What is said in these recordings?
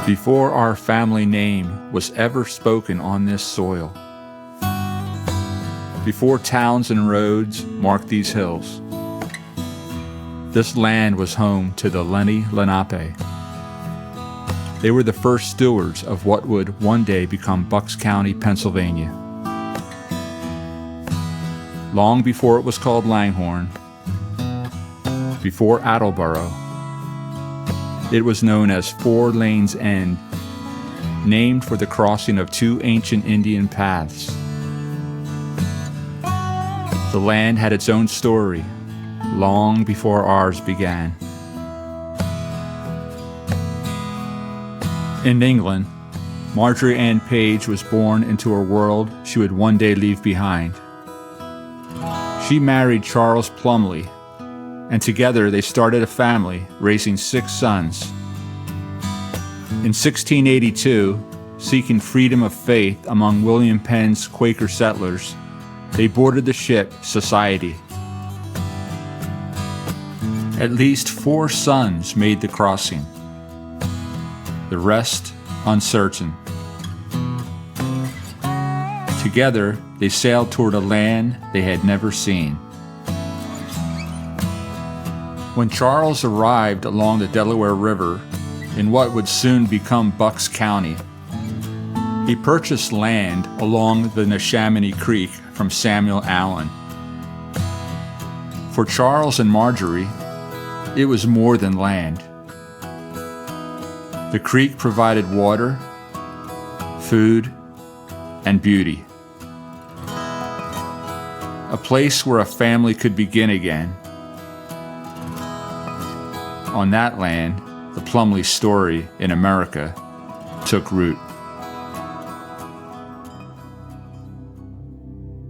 Before our family name was ever spoken on this soil, before towns and roads marked these hills, this land was home to the Lenni Lenape. They were the first stewards of what would one day become Bucks County, Pennsylvania. Long before it was called Langhorne, before Attleboro, it was known as Four Lanes End, named for the crossing of two ancient Indian paths. The land had its own story, long before ours began. In England, Marjorie Ann Page was born into a world she would one day leave behind. She married Charles Plumley, and together they started a family, raising 6 sons. In 1682, seeking freedom of faith among William Penn's Quaker settlers, they boarded the ship Society. At least 4 sons made the crossing, the rest uncertain. Together, they sailed toward a land they had never seen. When Charles arrived along the Delaware River in what would soon become Bucks County, he purchased land along the Neshaminy Creek from Samuel Allen. For Charles and Marjorie, it was more than land. The creek provided water, food, and beauty. A place where a family could begin again. On that land, the Plumley story in America took root.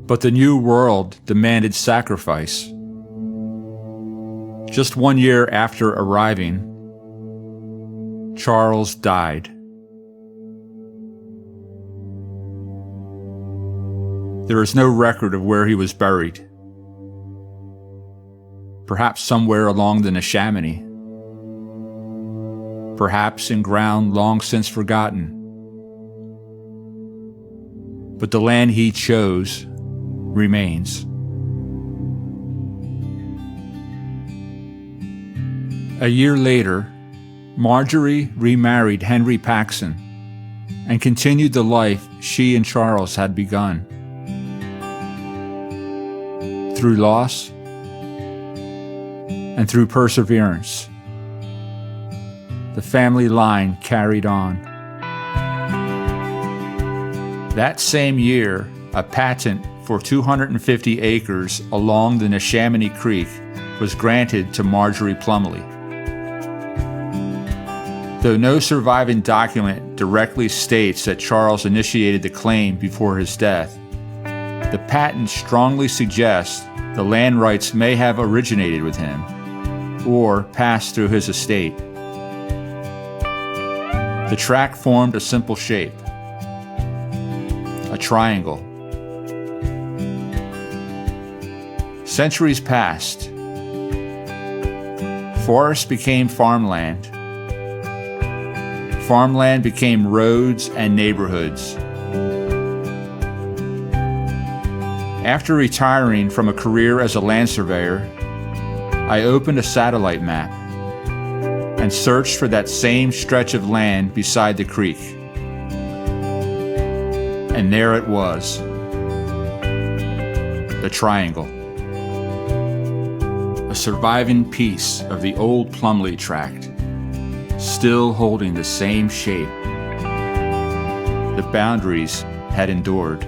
But the new world demanded sacrifice. Just 1 year after arriving, Charles died. There is no record of where he was buried. Perhaps somewhere along the Neshaminy. Perhaps in ground long since forgotten. But the land he chose remains. A year later, Marjorie remarried Henry Paxson and continued the life she and Charles had begun. Through loss and through perseverance, the family line carried on. That same year, a patent for 250 acres along the Neshaminy Creek was granted to Marjorie Plumley. Though no surviving document directly states that Charles initiated the claim before his death, the patent strongly suggests the land rights may have originated with him or passed through his estate. The tract formed a simple shape, a triangle. Centuries passed. Forest became farmland. Farmland became roads and neighborhoods. After retiring from a career as a land surveyor, I opened a satellite map and searched for that same stretch of land beside the creek. And there it was, the triangle, a surviving piece of the old Plumley tract, still holding the same shape. The boundaries had endured.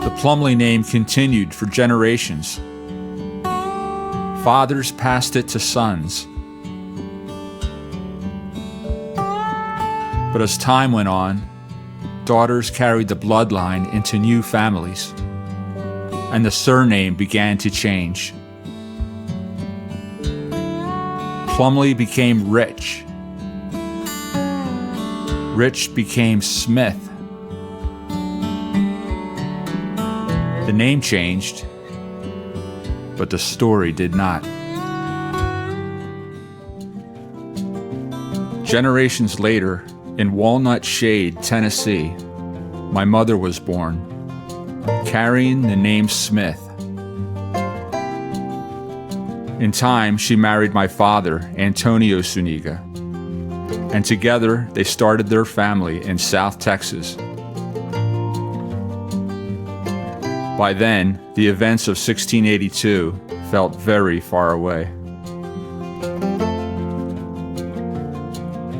The Plumley name continued for generations. Fathers passed it to sons. But as time went on, daughters carried the bloodline into new families, and the surname began to change. Plumley became Rich. Rich became Smith. The name changed, but the story did not. Generations later, in Walnut Shade, Tennessee, my mother was born, carrying the name Smith. In time, she married my father, Antonio Zuniga, and together they started their family in South Texas. By then, the events of 1682 felt very far away.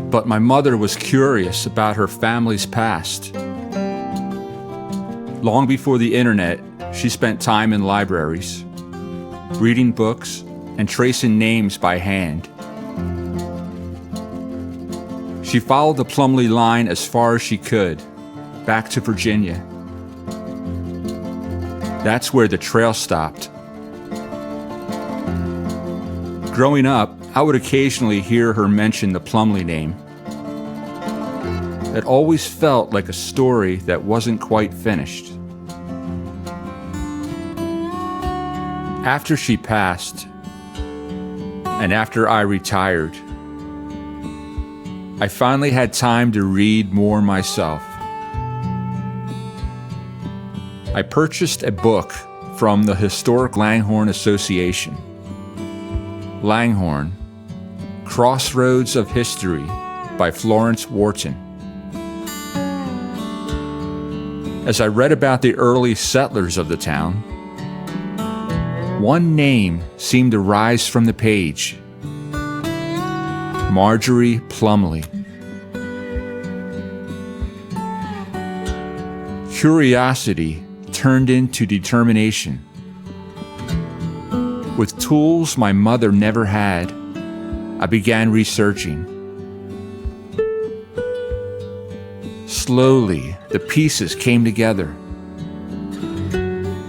But my mother was curious about her family's past. Long before the internet, she spent time in libraries, reading books and tracing names by hand. She followed the Plumley line as far as she could, back to Virginia. That's where the trail stopped. Growing up, I would occasionally hear her mention the Plumley name. It always felt like a story that wasn't quite finished. After she passed, and after I retired, I finally had time to read more myself. I purchased a book from the Historic Langhorne Association. Langhorne, Crossroads of History by Florence Wharton. As I read about the early settlers of the town, one name seemed to rise from the page: Marjorie Plumley. Curiosity turned into determination. With tools my mother never had, I began researching. Slowly, the pieces came together.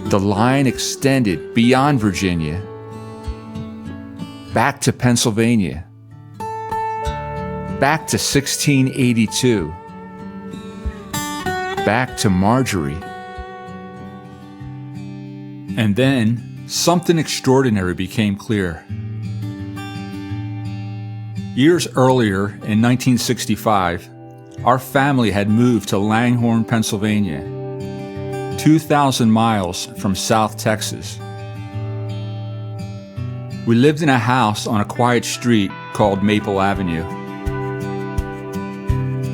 The line extended beyond Virginia, back to Pennsylvania, back to 1682, back to Marjorie. And then something extraordinary became clear. Years earlier, in 1965, our family had moved to Langhorne, Pennsylvania, 2,000 miles from South Texas. We lived in a house on a quiet street called Maple Avenue.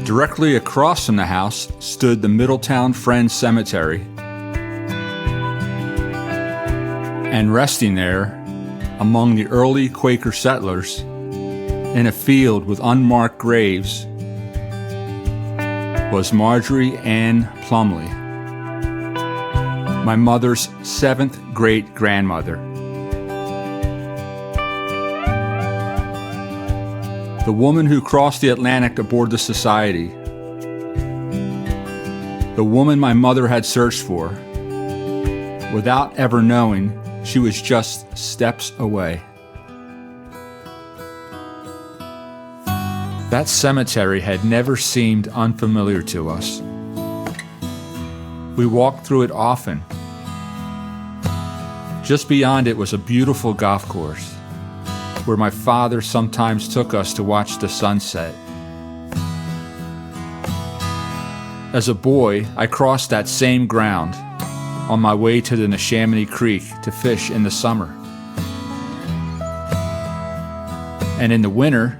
Directly across from the house stood the Middletown Friends Cemetery. And resting there, among the early Quaker settlers, in a field with unmarked graves, was Marjorie Ann Plumley, my mother's 7th great-grandmother. The woman who crossed the Atlantic aboard the Society. The woman my mother had searched for, without ever knowing she was just steps away. That cemetery had never seemed unfamiliar to us. We walked through it often. Just beyond it was a beautiful golf course, where my father sometimes took us to watch the sunset. As a boy, I crossed that same ground on my way to the Neshaminy Creek to fish in the summer. And in the winter,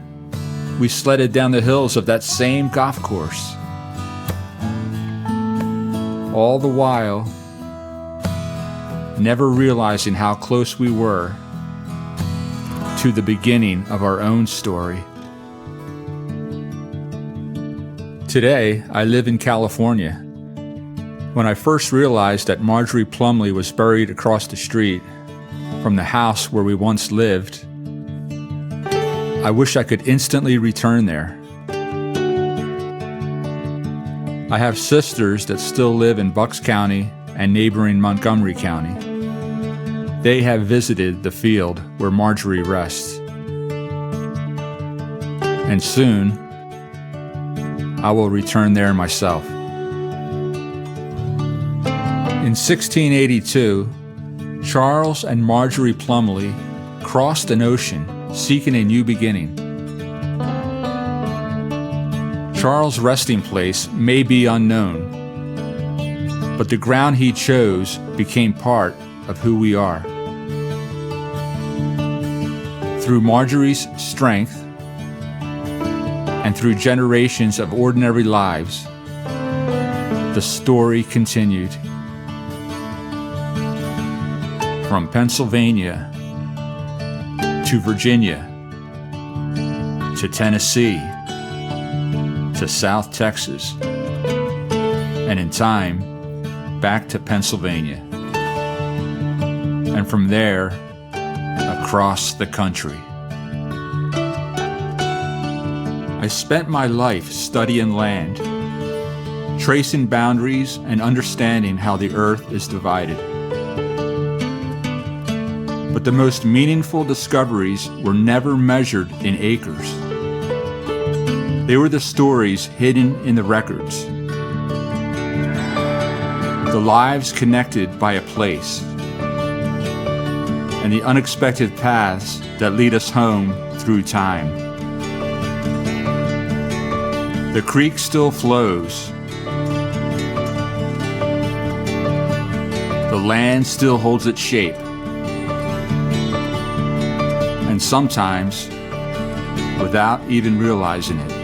we sledded down the hills of that same golf course. All the while, never realizing how close we were to the beginning of our own story. Today, I live in California. When I first realized that Marjorie Plumley was buried across the street from the house where we once lived, I wish I could instantly return there. I have sisters that still live in Bucks County and neighboring Montgomery County. They have visited the field where Marjorie rests. And soon, I will return there myself. In 1682, Charles and Marjorie Plumley crossed an ocean seeking a new beginning. Charles' resting place may be unknown, but the ground he chose became part of who we are. Through Marjorie's strength and through generations of ordinary lives, the story continued. From Pennsylvania to Virginia to Tennessee to South Texas, and in time, back to Pennsylvania. And from there, across the country. I spent my life studying land, tracing boundaries and understanding how the earth is divided. But the most meaningful discoveries were never measured in acres. They were the stories hidden in the records, the lives connected by a place, and the unexpected paths that lead us home through time. The creek still flows. The land still holds its shape. And sometimes, without even realizing it,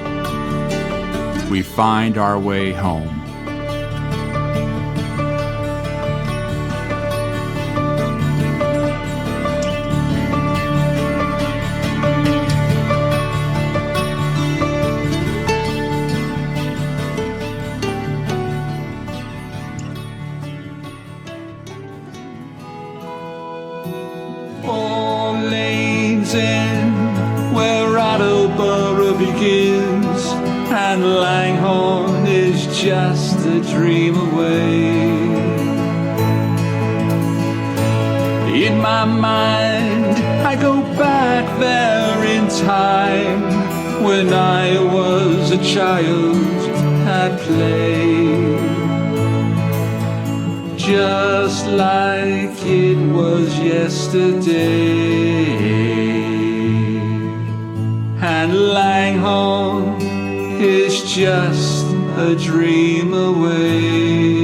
we find our way home. Four lanes in where Attleboro begins, and Langhorne is just a dream away. In my mind, I go back there in time, when I was a child at play. Just like it was yesterday. And Langhorne is just a dream away.